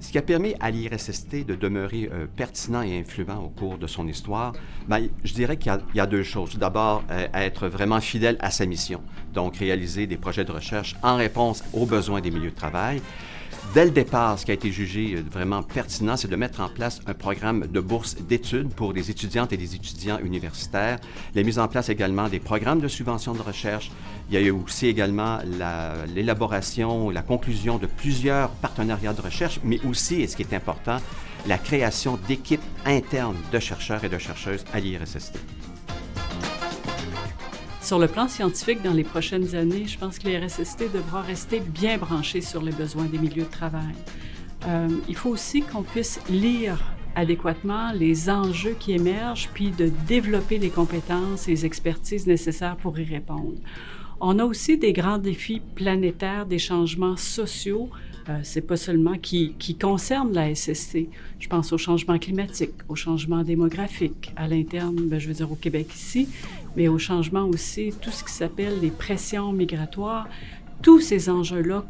Ce qui a permis à l'IRSST de demeurer pertinent et influent au cours de son histoire, bien, je dirais qu'il y a deux choses. D'abord, être vraiment fidèle à sa mission, donc réaliser des projets de recherche en réponse aux besoins des milieux de travail. Dès le départ, ce qui a été jugé vraiment pertinent, c'est de mettre en place un programme de bourse d'études pour des étudiantes et des étudiants universitaires, la mise en place également des programmes de subvention de recherche. Il y a eu aussi également l'élaboration, la conclusion de plusieurs partenariats de recherche, mais aussi, et ce qui est important, la création d'équipes internes de chercheurs et de chercheuses à l'IRSST. Sur le plan scientifique, dans les prochaines années, je pense que l'IRSST devra rester bien branché sur les besoins des milieux de travail. Il faut aussi qu'on puisse lire adéquatement les enjeux qui émergent, puis de développer les compétences et les expertises nécessaires pour y répondre. On a aussi des grands défis planétaires, des changements sociaux. C'est pas seulement qui concerne la SST. Je pense au changement climatique, au changement démographique, à l'interne, je veux dire au Québec ici, mais au changement aussi, tout ce qui s'appelle les pressions migratoires. Tous ces enjeux-là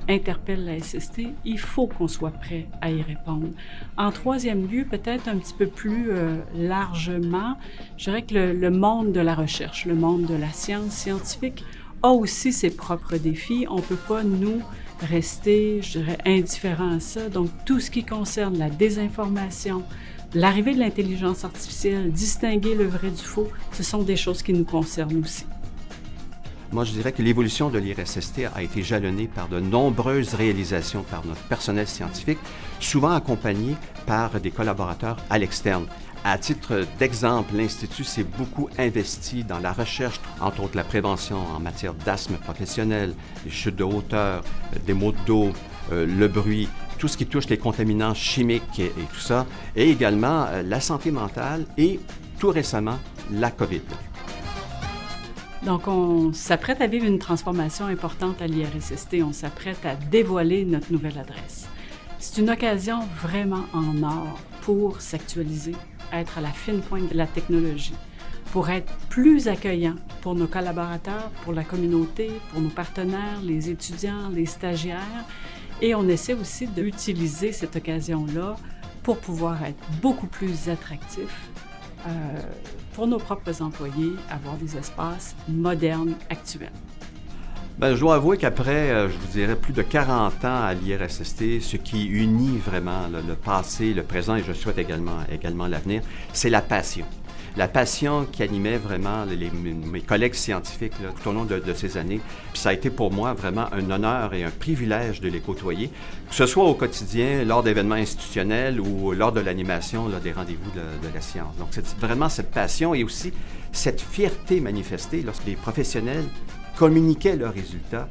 interpellent la SST. Il faut qu'on soit prêt à y répondre. En troisième lieu, peut-être un petit peu plus largement, je dirais que le monde de la recherche, le monde de la science scientifique a aussi ses propres défis. On ne peut pas, nous, rester, je dirais, indifférents à ça. Donc, tout ce qui concerne la désinformation, l'arrivée de l'intelligence artificielle, distinguer le vrai du faux, ce sont des choses qui nous concernent aussi. Moi, je dirais que l'évolution de l'IRSST a été jalonnée par de nombreuses réalisations par notre personnel scientifique, souvent accompagné par des collaborateurs à l'externe. À titre d'exemple, l'Institut s'est beaucoup investi dans la recherche, entre autres la prévention en matière d'asthme professionnel, les chutes de hauteur, des maux de dos, le bruit, tout ce qui touche les contaminants chimiques et tout ça, et également la santé mentale et, tout récemment, la COVID. Donc, on s'apprête à vivre une transformation importante à l'IRSST. On s'apprête à dévoiler notre nouvelle adresse. C'est une occasion vraiment en or pour s'actualiser, être à la fine pointe de la technologie, pour être plus accueillant pour nos collaborateurs, pour la communauté, pour nos partenaires, les étudiants, les stagiaires. Et on essaie aussi d'utiliser cette occasion-là pour pouvoir être beaucoup plus attractif pour nos propres employés, avoir des espaces modernes, actuels. Bien, je dois avouer qu'après, je vous dirais, plus de 40 ans à l'IRSST, ce qui unit vraiment le passé, le présent et je souhaite également l'avenir, c'est la passion. La passion qui animait vraiment mes collègues scientifiques là, tout au long de ces années. Puis ça a été pour moi vraiment un honneur et un privilège de les côtoyer, que ce soit au quotidien, lors d'événements institutionnels ou lors de l'animation là, des rendez-vous de la science. Donc c'est vraiment cette passion et aussi cette fierté manifestée lorsque les professionnels communiquaient leurs résultats,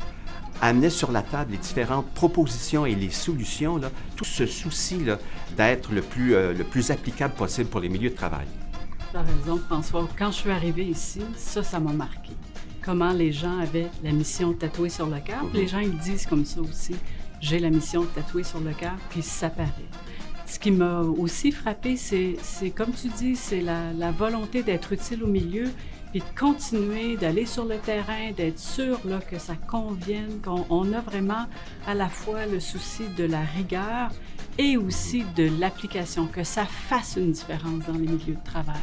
amenaient sur la table les différentes propositions et les solutions, là, tout ce souci là, d'être le plus applicable possible pour les milieux de travail. Tu as raison, François. Quand je suis arrivée ici, ça m'a marqué. Comment les gens avaient la mission tatouée sur le cœur. Les gens, ils disent comme ça aussi. J'ai la mission tatouée sur le cœur, puis ça paraît. Ce qui m'a aussi frappée, c'est comme tu dis, c'est la volonté d'être utile au milieu, puis de continuer, d'aller sur le terrain, d'être sûr là, que ça convienne, qu'on a vraiment à la fois le souci de la rigueur et aussi de l'application, que ça fasse une différence dans les milieux de travail.